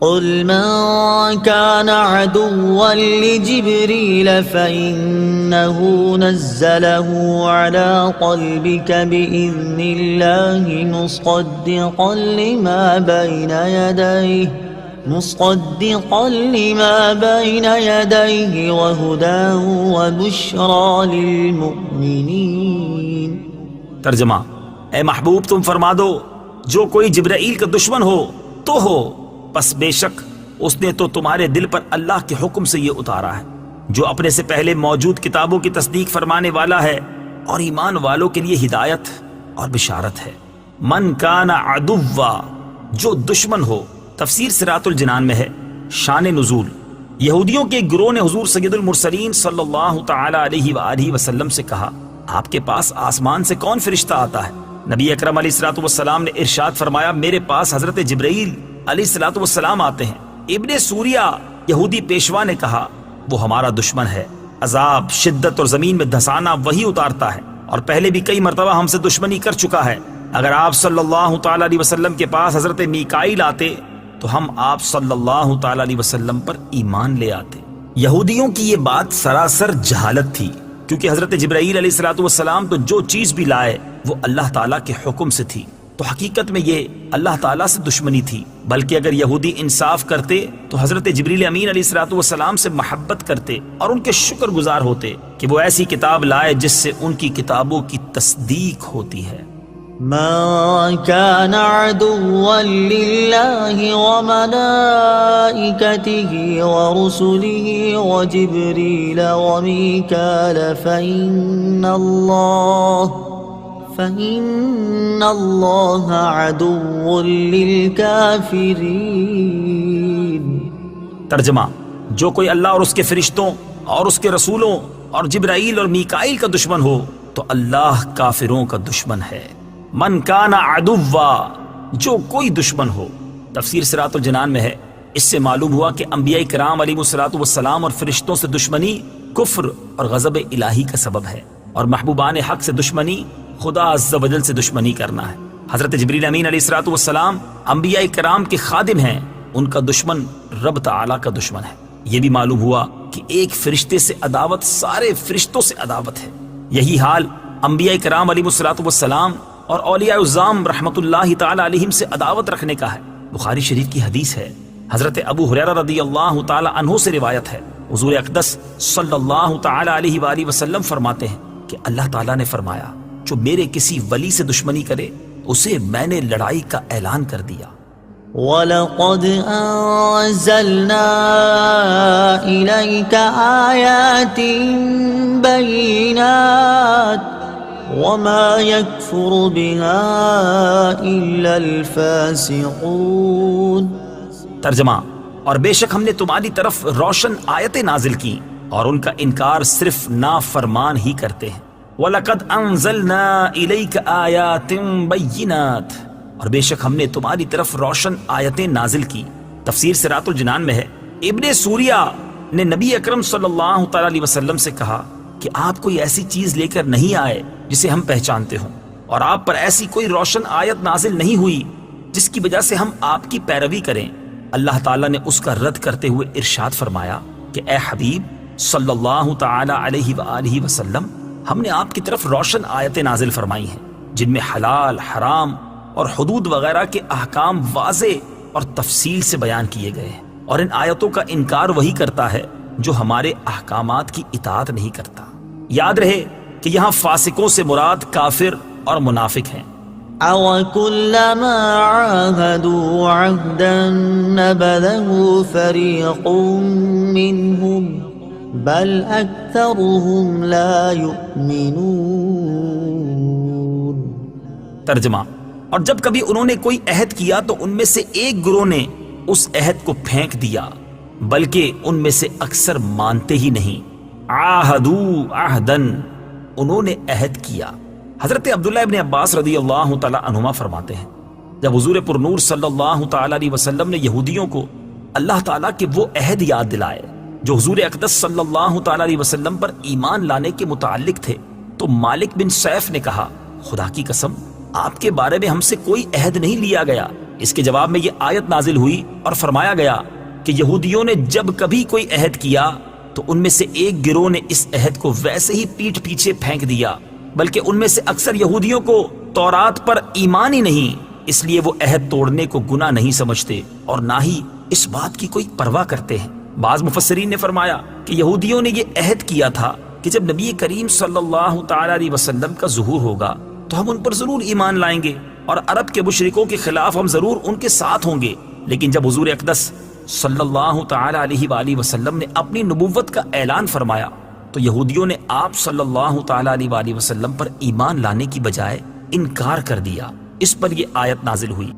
قل من كان عدوا لجبريل فإنه نزله على قلبك بإذن الله مصدقا لما بين يديه وهدى وبشرى للمؤمنين۔ ترجمہ: اے محبوب تم فرما دو جو کوئی جبرائیل کا دشمن ہو تو ہو، پس بے شک اس نے تو تمہارے دل پر اللہ کے حکم سے یہ اتارا ہے جو اپنے سے پہلے موجود کتابوں کی تصدیق فرمانے والا ہے اور ایمان والوں کے لیے ہدایت اور بشارت ہے۔ من کان عدوا، جو دشمن ہو۔ تفسیر صراط الجنان میں ہے۔ شان نزول: یہودیوں کے ایک گروہ نے حضور سید المرسلین صلی اللہ تعالی علیہ وآلہ وسلم سے کہا، آپ کے پاس آسمان سے کون فرشتہ آتا ہے؟ نبی اکرم علیہ الصلوۃ والسلام نے ارشاد فرمایا، میرے پاس حضرت جبرائیل علیہ الصلوۃ والسلام آتے ہیں۔ ابن سوریہ یہودی پیشوا نے کہا، وہ ہمارا دشمن ہے، عذاب، شدت اور زمین میں دھسانا وہی اتارتا ہے، اور پہلے بھی کئی مرتبہ ہم سے دشمنی کر چکا ہے۔ اگر آپ صلی اللہ تعالی علیہ وسلم کے پاس حضرت میکائیل آتے تو ہم آپ صلی اللہ تعالی علیہ وسلم پر ایمان لے آتے۔ یہودیوں کی یہ بات سراسر جہالت تھی، کیونکہ حضرت جبرائیل علیہ الصلوۃ والسلام تو جو چیز بھی لائے وہ اللہ تعالیٰ کے حکم سے تھی، تو حقیقت میں یہ اللہ تعالیٰ سے دشمنی تھی۔ بلکہ اگر یہودی انصاف کرتے تو حضرت جبریل امین علیہ الصلوۃ والسلام سے محبت کرتے اور ان کے شکر گزار ہوتے کہ وہ ایسی کتاب لائے جس سے ان کی کتابوں کی تصدیق ہوتی ہے۔ من كان عدوا لله وملائكته ورسله وجبريل وميكال فإن الله عدو للكافرين۔ ترجمہ: جو کوئی اللہ اور اس کے فرشتوں اور اس کے رسولوں اور جبرائیل اور میکائیل کا دشمن ہو تو اللہ کافروں کا دشمن ہے۔ من کان عدوا، جو کوئی دشمن ہو۔ تفسیر صراط الجنان میں ہے۔ اس سے معلوم ہوا کہ انبیاء کرام علیہ الصلوۃ والسلام اور فرشتوں سے دشمنی کفر اور غضب الہی کا سبب ہے، اور محبوبان حق سے دشمنی خدا عز و جل سے دشمنی کرنا ہے۔ حضرت جبریل امین علیہ الصلوۃ والسلام انبیاء کرام کے خادم ہیں، ان کا دشمن رب تعالیٰ کا دشمن ہے۔ یہ بھی معلوم ہوا کہ ایک فرشتے سے عداوت سارے فرشتوں سے عداوت ہے۔ یہی حال انبیاء کرام علیہ الصلوۃ والسلام اور اولیاء العظام رحمۃ اللہ تعالی علیہم سے عداوت رکھنے کا ہے۔ بخاری شریف کی حدیث ہے، حضرت ابو ہریرہ رضی اللہ تعالی عنہ سے روایت ہے، حضور اقدس صلی اللہ تعالی علیہ وآلہ وسلم فرماتے ہیں کہ اللہ تعالیٰ نے فرمایا، جو میرے کسی ولی سے دشمنی کرے اسے میں نے لڑائی کا اعلان کر دیا۔ وَلَقَدْ أَنزَلْنَا إِلَيْكَ آيَاتٍ بَيِّنَاتٍ وَمَا يَكْفُرُ بِهَا إِلَّا الْفَاسِقُونَ۔ ترجمہ: اور بے شک ہم نے تمہاری طرف روشن آیتیں نازل کی اور ان کا انکار صرف نافرمان ہی کرتے ہیں۔ وَلَقَدْ أَنزَلْنَا إِلَيْكَ آيَاتٍ بَيِّنَاتٍ، اور بے شک ہم نے تمہاری طرف روشن آیتیں نازل کی۔ تفسیر صراط الجنان میں ہے، ابن سوریہ نے نبی اکرم صلی اللہ تعالی علیہ وسلم سے کہا کہ آپ کوئی ایسی چیز لے کر نہیں آئے جسے ہم پہچانتے ہوں، اور آپ پر ایسی کوئی روشن آیت نازل نہیں ہوئی جس کی وجہ سے ہم آپ کی پیروی کریں۔ اللہ تعالیٰ نے اس کا رد کرتے ہوئے ارشاد فرمایا کہ اے حبیب صلی اللہ تعالی علیہ وآلہ وسلم، ہم نے آپ کی طرف روشن آیتیں نازل فرمائی ہیں جن میں حلال، حرام اور حدود وغیرہ کے احکام واضح اور تفصیل سے بیان کیے گئے ہیں، اور ان آیتوں کا انکار وہی کرتا ہے جو ہمارے احکامات کی اطاعت نہیں کرتا۔ یاد رہے کہ یہاں فاسقوں سے مراد کافر اور منافق ہیں۔ أَوَكُلَّمَا عَاهَدُوا عَهْدًا نَبَذَهُ فَرِيقٌ مِّنْهُمْ بَلْ أَكْثَرُهُمْ لَا يُؤْمِنُونَ۔ ترجمہ: اور جب کبھی انہوں نے کوئی عہد کیا تو ان میں سے ایک گروہ نے اس عہد کو پھینک دیا، بلکہ ان میں سے اکثر مانتے ہی نہیں۔ عاہدوا عہدن، انہوں نے عہد کیا۔ حضرت عبداللہ ابن عباس رضی اللہ تعالی عنہما فرماتے ہیں، جب حضور پر نور صلی اللہ تعالی علیہ وسلم نے یہودیوں کو اللہ تعالیٰ کے وہ عہد یاد دلائے جو حضور اقدس صلی اللہ تعالی علیہ وسلم پر ایمان لانے کے متعلق تھے، تو مالک بن سیف نے کہا، خدا کی قسم آپ کے بارے میں ہم سے کوئی عہد نہیں لیا گیا اس کے جواب میں یہ آیت نازل ہوئی اور فرمایا گیا کہ یہودیوں نے جب کبھی کوئی عہد کیا تو ان میں سے ایک گروہ نے اس عہد کو ویسے ہی پیٹھ پیچھے پھینک دیا، بلکہ ان میں سے اکثر یہودیوں کو تورات پر ایمان ہی نہیں، اس لیے وہ عہد توڑنے کو گناہ نہیں سمجھتے اور نہ ہی اس بات کی کوئی پرواہ کرتے ہیں۔ بعض مفسرین نے فرمایا کہ یہودیوں نے یہ عہد کیا تھا کہ جب نبی کریم صلی اللہ تعالی علیہ وسلم کا ظہور ہوگا تو ہم ان پر ضرور ایمان لائیں گے اور عرب کے مشرکوں کے خلاف ہم ضرور ان کے ساتھ ہوں گے۔ لیکن جب حضور اقدس صلی اللہ تعالی علیہ وآلہ وسلم نے اپنی نبوت کا اعلان فرمایا تو یہودیوں نے آپ صلی اللہ تعالی علیہ وآلہ وسلم پر ایمان لانے کی بجائے انکار کر دیا۔ اس پر یہ آیت نازل ہوئی۔